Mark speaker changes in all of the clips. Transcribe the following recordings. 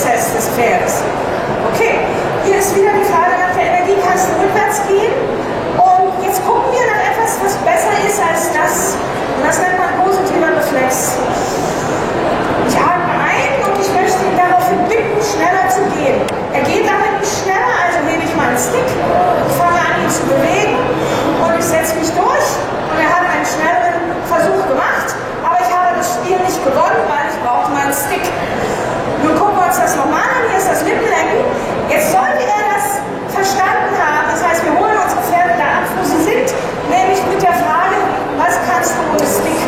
Speaker 1: Prozess des Pferdes. Okay, hier ist wieder die Frage nach der Energie, kannst du rückwärts gehen? Und jetzt gucken wir nach etwas, was besser ist als das. Und das nennt man positiver Reflex. Ich atme ein und ich möchte ihn daraufhin bitten, schneller zu gehen. Er geht damit nicht schneller, also hebe ich meinen Stick, ich fange an, ihn zu bewegen und ich setze mich durch. Und er hat einen schnelleren Versuch gemacht, aber ich habe das Spiel nicht gewonnen, weil ich brauche meinen Stick. Nun gucken wir uns das nochmal an, hier ist das Lippenlenken. Jetzt sollte er das verstanden haben, das heißt, wir holen unsere Pferde da ab, wo sie sind, nämlich mit der Frage, was kannst du ohne Stick?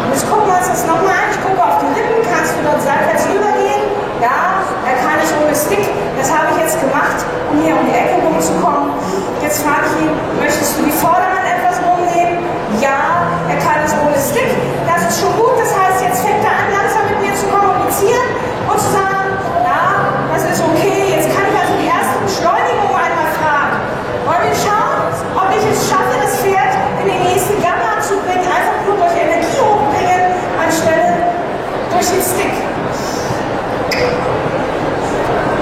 Speaker 1: Jetzt gucken wir uns das nochmal an, ich gucke auf die Lippen, kannst du dort seitwärts rübergehen? Ja, er kann nicht ohne Stick, das habe ich jetzt gemacht, um hier um die Ecke rumzukommen. Jetzt frage ich ihn, möchtest du die Vorderhand etwas rumnehmen? Ja, er kann es ohne Stick, das ist schon gut, das heißt, jetzt fängt er an, langsam mit mir zu kommunizieren und zu sagen, ja, das ist okay, jetzt kann ich also die erste Beschleunigung einmal fragen. Wollen wir schauen, ob ich es schaffe, das Pferd in den nächsten Gamma zu bringen, einfach nur durch Energie hochbringen, anstelle durch den Stick.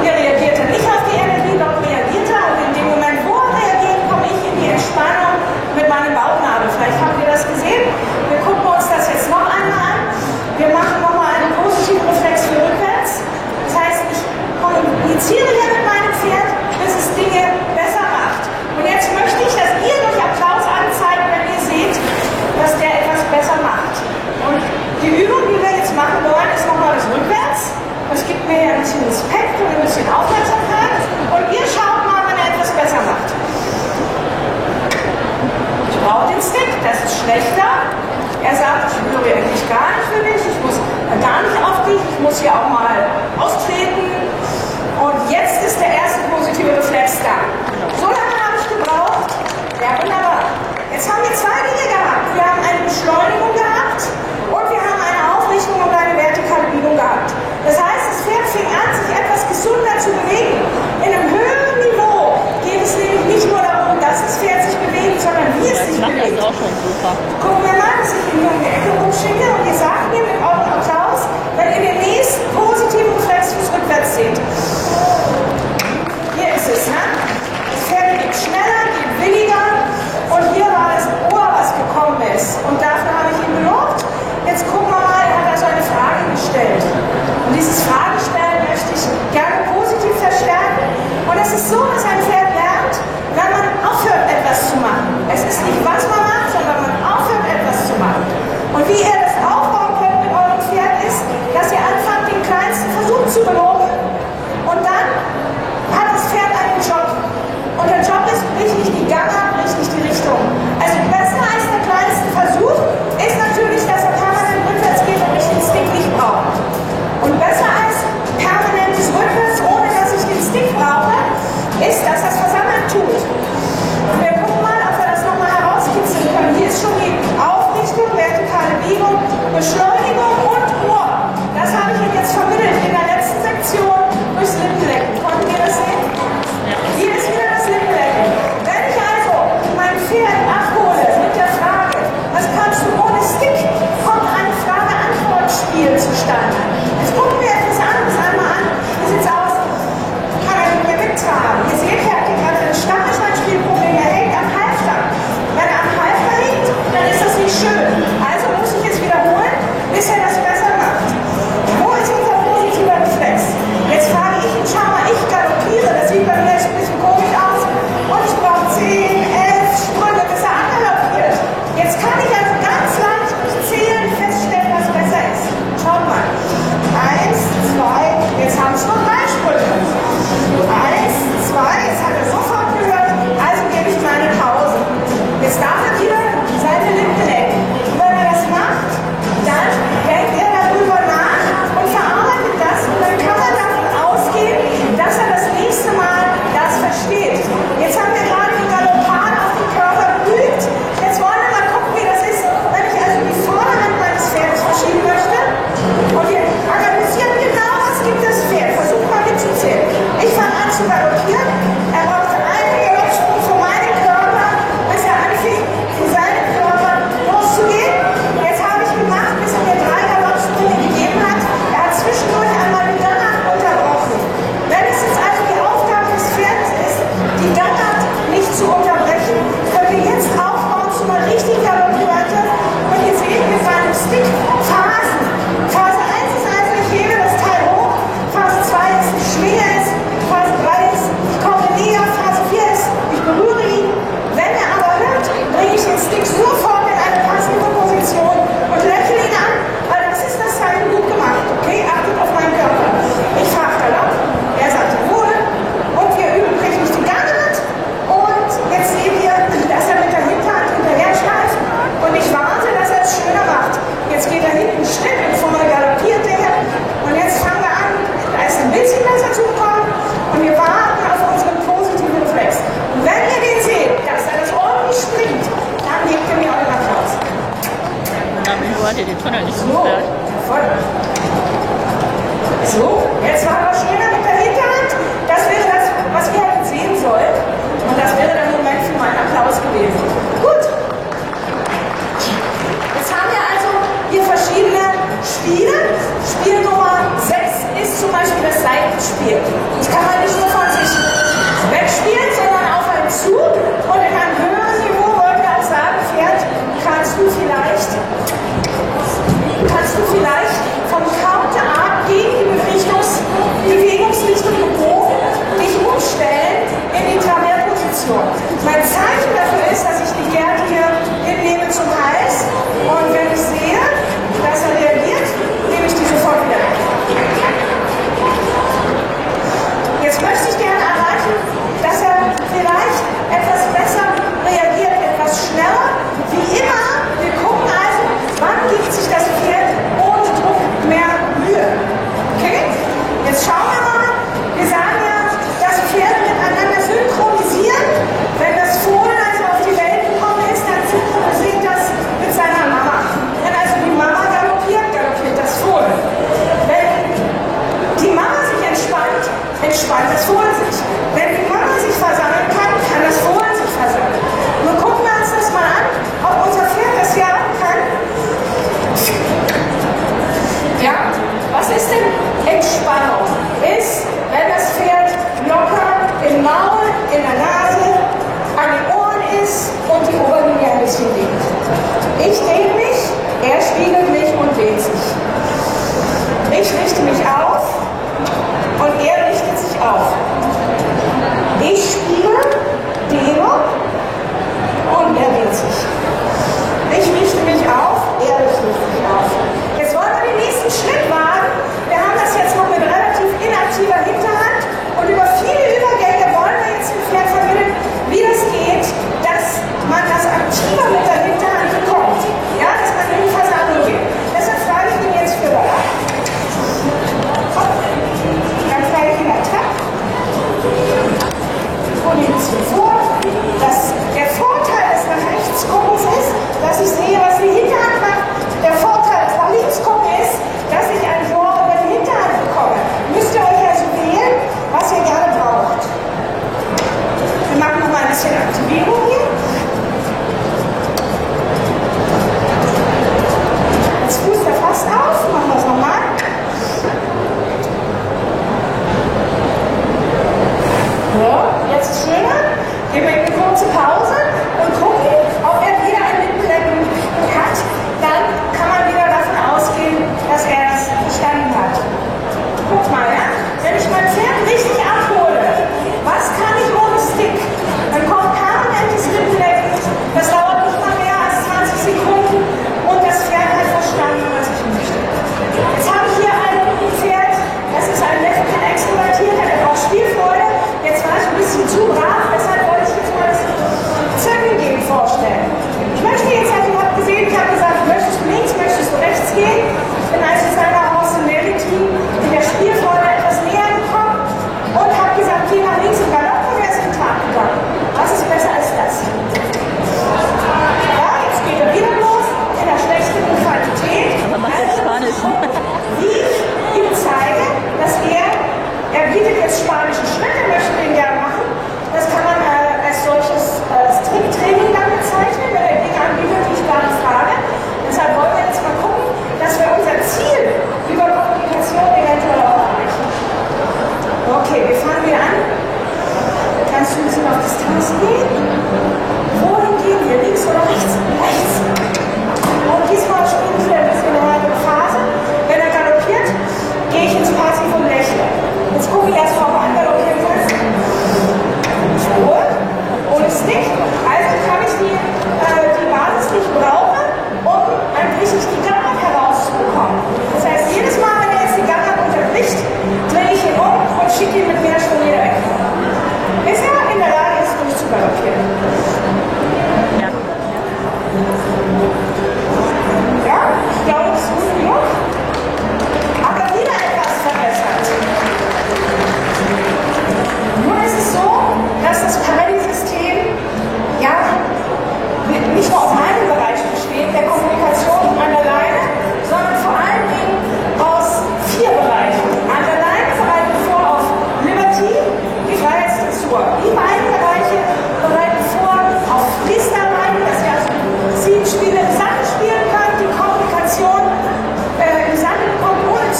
Speaker 1: Hier reagiert er nicht auf die Energie, dort reagiert er und in dem Moment, wo er reagiert, komme ich in die Entspannung mit meinem Bauchnabel. Vielleicht habt ihr das gesehen. Wir gucken uns das jetzt noch einmal an. Wir machen nochmal einen positiven Reflex für rückwärts. Das heißt, ich kommuniziere hier mit meinem Pferd, bis es Dinge besser macht. Und jetzt möchte ich, dass ihr durch Applaus anzeigt, wenn ihr seht, dass der etwas besser macht. Und die Übung, die wir jetzt machen wollen, ist nochmal das Rückwärts. Das gibt mir ja ein bisschen Respekt und ein bisschen Aufmerksamkeit. Und ihr schaut mal, wenn er etwas besser macht. Ich brauche den Stick, das ist schlechter. Er sagt, ich höre eigentlich gar nicht für dich, ich muss gar nicht auf dich, ich muss hier auch mal austreten. Und jetzt ist der erste positive Reflex da. So lange habe ich gebraucht. Ja, wunderbar. Jetzt haben wir zwei Dinge gehabt. Wir haben eine Beschleunigung gehabt und wir haben eine Aufrichtung und eine vertikale Biegung gehabt. Das heißt, das Pferd fing an, sich etwas gesunder zu bewegen. In einem höheren Niveau geht es nämlich nicht nur darum, dass das Pferd sich bewegt, sondern wie es sich bewegt. Gucken wir mal, dass ich ihn hier um die Ecke rumschicke und ihr sagt mir mit eurem Applaus, wenn ihr den nächsten positiven Reflex fürs Rückwärts seht. Hier ist es, ne? Das Pferd geht schneller, geht williger und hier war das Ohr, was gekommen ist. Und dafür habe ich ihn gelobt. Jetzt gucken wir mal, er hat also eine Frage gestellt. Und dieses Fragestellen möchte ich gerne positiv verstärken. Und es ist so, dass ein Pferd lernt, wenn man aufhört, etwas zu machen. Es ist nicht, was man macht, sondern man aufhört, etwas zu machen. Und wie ihr das aufbauen könnt mit eurem Pferd ist, dass ihr anfangt, den kleinsten Versuch zu belohnen. Und dann hat das Pferd einen Job. Und der Job ist, richtig die Ganga, richtig die Richtung. Also besser als der kleinste Versuch ist natürlich, dass er permanent rückwärts geht und ich den Stick nicht brauche. Und besser als permanentes Rückwärts, ohne dass ich den Stick brauche, ist, dass das versammelt tut. Und wir gucken mal, ob wir das nochmal herauskriegen.
Speaker 2: oder nicht?
Speaker 1: So, voll. So, jetzt machen wir schneller mit der Hinterhand. Das wäre das, was ihr heute sehen sollt. Und das wäre der Moment für meinen Applaus gewesen. Gut. Jetzt haben wir also hier verschiedene Spiele. Spiel Nummer 6 ist zum Beispiel das Seitenspiel. Das kann man nicht nur von sich wegspielen, sondern auf einen Zug. Und in einem höheren Niveau wollen wir auch sagen, Pferd, kannst du vielleicht vom Counterart gegen die Bewegungsrichtung gebogen dich umstellen in die Travers-Position. Mein Zeichen dafür ist, dass ich die Gerte hier hinnehme zum Hals und wenn ich sehe, dass er reagiert, nehme ich die sofort wieder weg. Jetzt möchte ich gerne erreichen, dass er vielleicht etwas besser reagiert, etwas schneller. Wie immer, wir gucken also, wann gibt sich das Pferd ohne Druck mehr Mühe. Okay? Jetzt schauen wir mal. Wir sagen ja, dass Pferde miteinander synchronisieren. Wenn das Fohlen also auf die Welt gekommen ist, dann synchronisiert das mit seiner Mama. Wenn also die Mama galoppiert, galoppiert das Fohlen. Wenn die Mama sich entspannt, entspannt das Fohlen sich. Wenn die Mama sich versammeln kann, kann das Fohlen sich versammeln. Nun gucken wir uns das mal an, ob unser Pferd das hier auch kann. Ja, was ist denn Entspannung? Ist, wenn das Pferd locker im Maul, in der Nase, an den Ohren ist und die Oberlinie ein bisschen liegt. Ich dehne mich, er spiegelt mich und dehnt sich. Ich richte mich auf und er richtet sich auf. Ich spiele, dehne und er dehnt sich. Ich richte mich auf, er richtet sich auf. Jetzt wollen wir den nächsten Schritt wagen. Wir haben das jetzt noch mit relativ inaktiver Hinterhand und über viele Übergänge wollen wir jetzt dem Pferd vermitteln, wie das geht, dass man das aktiver mit der Hinterhand bekommt. Ja, dass man in die Versammlung geht. Deshalb frage ich den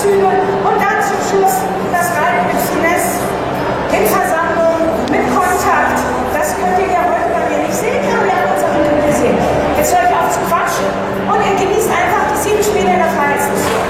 Speaker 1: Züge und dann zum Schluss das Reiten mit Finesse, in Versammlung, mit Kontakt. Das könnt ihr ja heute bei mir nicht sehen, aber wir haben uns auf der Bühne gesehen. Jetzt hört ihr auf zu quatschen und ihr genießt einfach die 7 Spiele in der Freiheitsmission.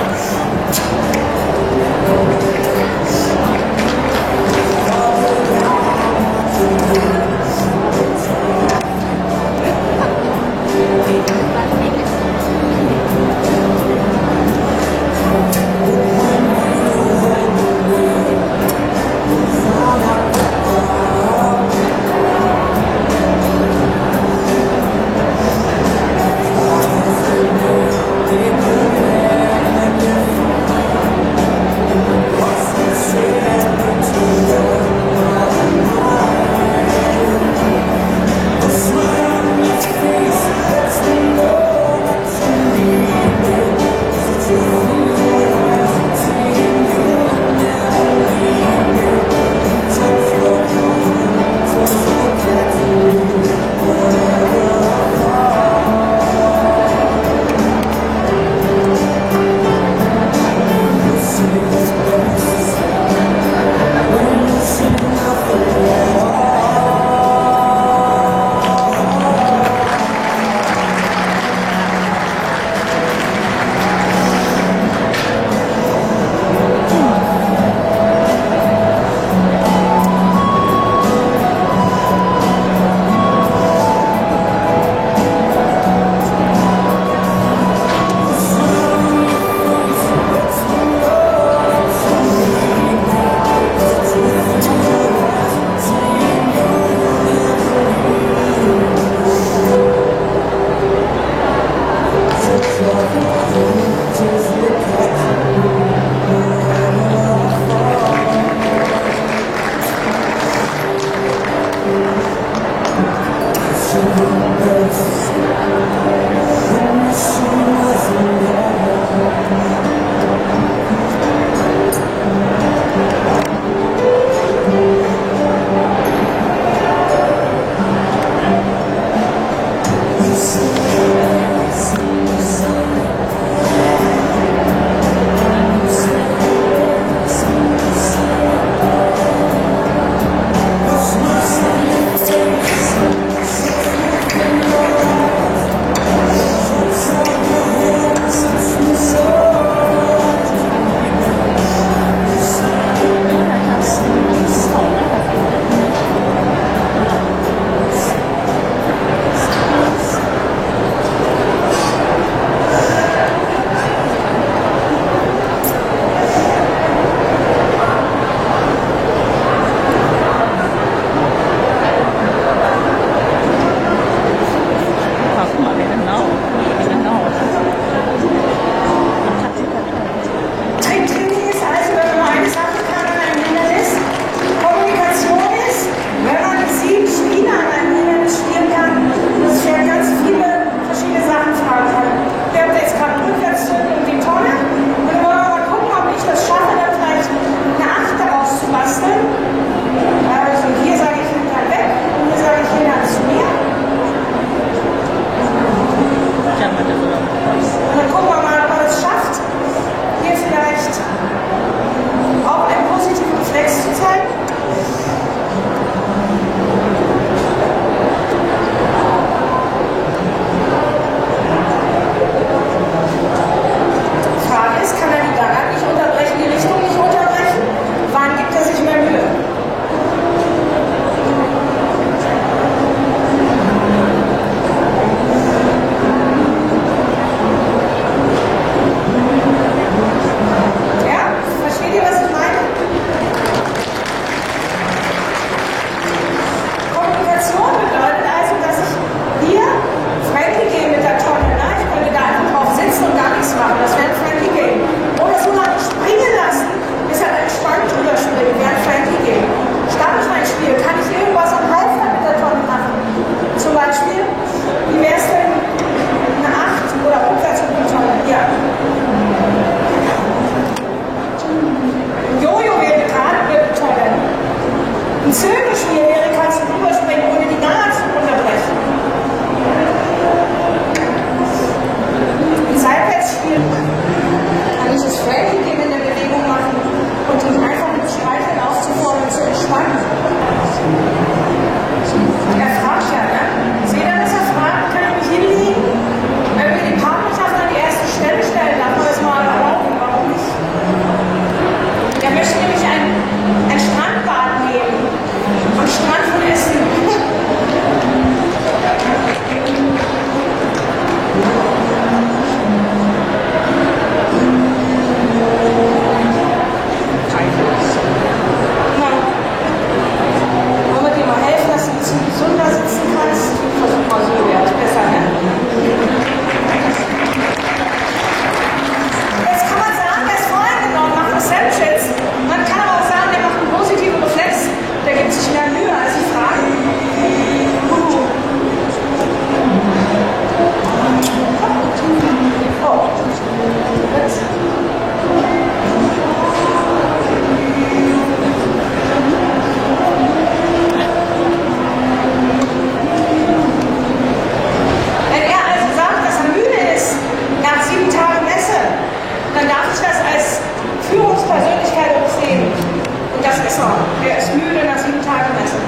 Speaker 1: das ist so. Der ist müde nach 7 Tagen Messen.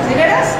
Speaker 1: Seht ihr das?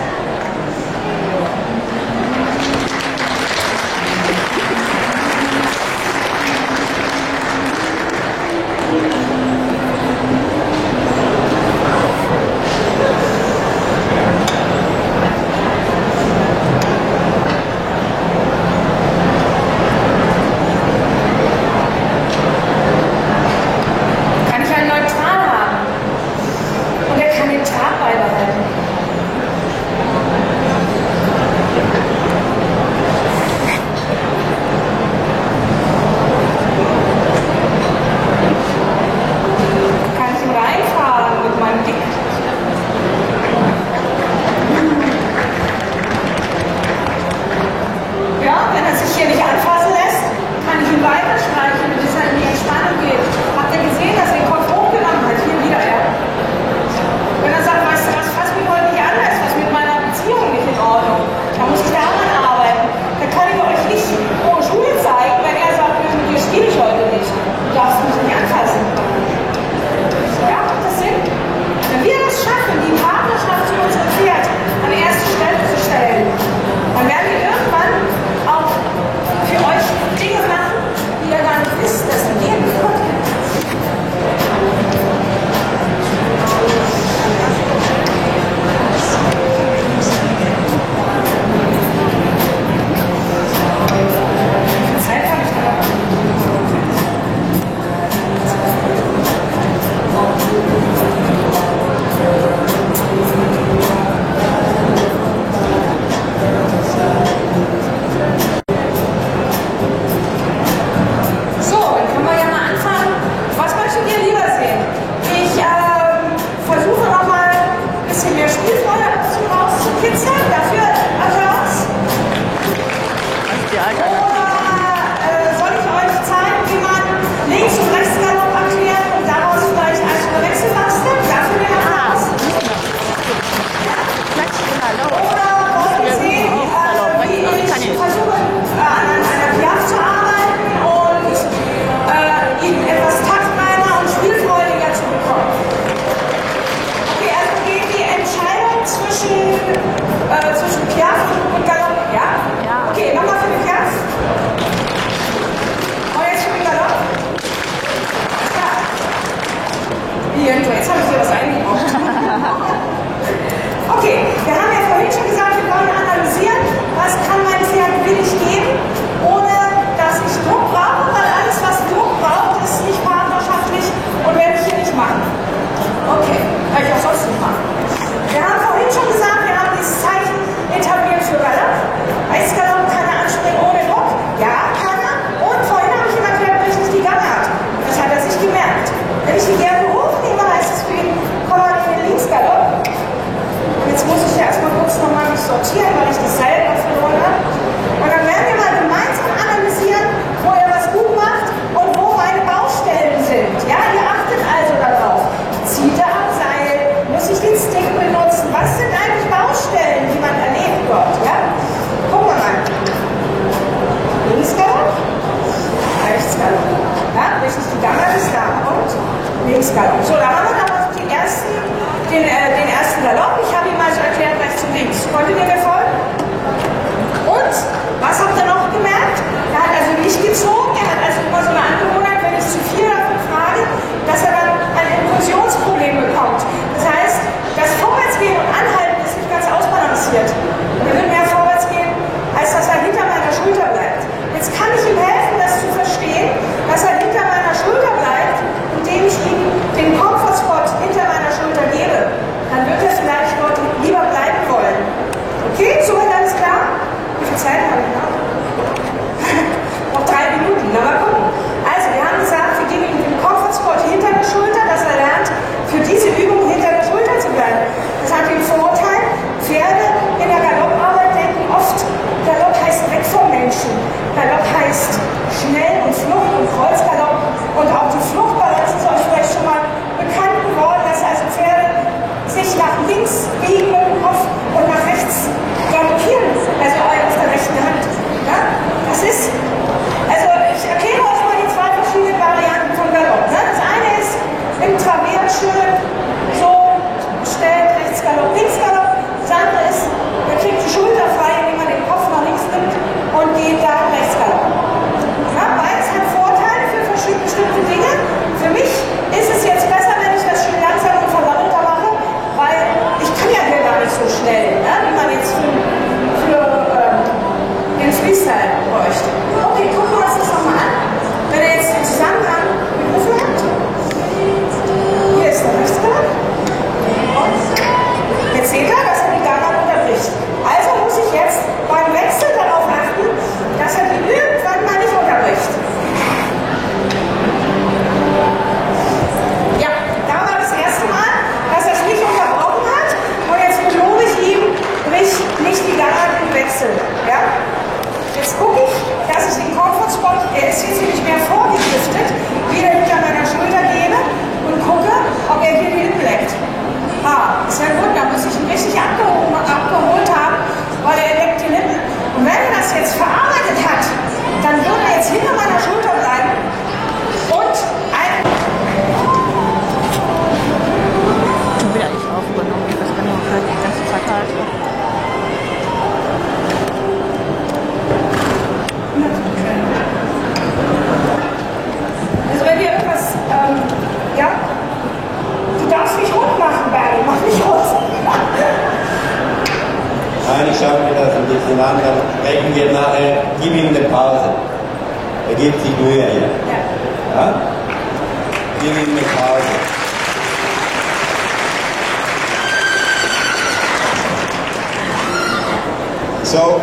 Speaker 2: So, da haben wir dann den ersten Galopp. Ich habe ihm mal so erklärt, rechts und links. Konntet ihr mir folgen? Und, was habt ihr noch gemerkt? Er hat also nicht gezogen, er hat also immer so eine Angewohnheit, wenn ich zu viel davon frage, dass er dann ein Impulsionsproblem bekommt. Das heißt, das Vorwärtsgehen und Anhalten ist nicht ganz ausbalanciert. Und er will mehr vorwärts gehen, als dass er hinter meiner Schulter bleibt. Jetzt kann ich ihm helfen, das zu verstehen, dass er hinter meiner Schulter bleibt, indem ich ihm den Comfort-Spot hinter meiner Schulter gebe. Dann wird er vielleicht dort lieber bleiben wollen. Okay, soweit alles klar? Wie viel Zeit habe ich noch? Noch 3 Minuten, na mal gucken.
Speaker 1: Ja? Du darfst mich rund machen, Barry. Mach mich rund.
Speaker 3: Nein, ich schaue mir das ein bisschen an, dann sprechen wir nachher. Gib ihm eine Pause. Er gibt sich Mühe hier. Ja? Gib ihm eine Pause. So,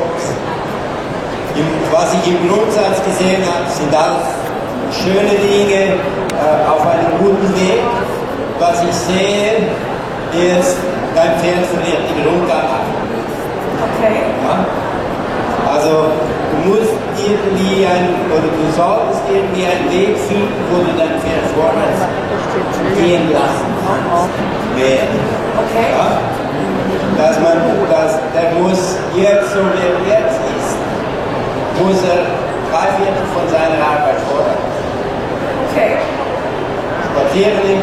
Speaker 3: was ich im Grundsatz gesehen habe, sind alles schöne Dinge auf einem guten Weg. Was ich sehe, ist, dein Pferd verliert den Rundgang ab.
Speaker 1: Okay.
Speaker 3: Ja? Also, du musst irgendwie du solltest irgendwie einen Weg finden, wo du dein Pferd vorwärts gehen lassen kannst. Mehr.
Speaker 1: Okay.
Speaker 3: Ja? Der muss jetzt, so wie er jetzt ist, muss er 3/4 von seiner Arbeit fordern.
Speaker 1: Okay.
Speaker 3: Spazieren im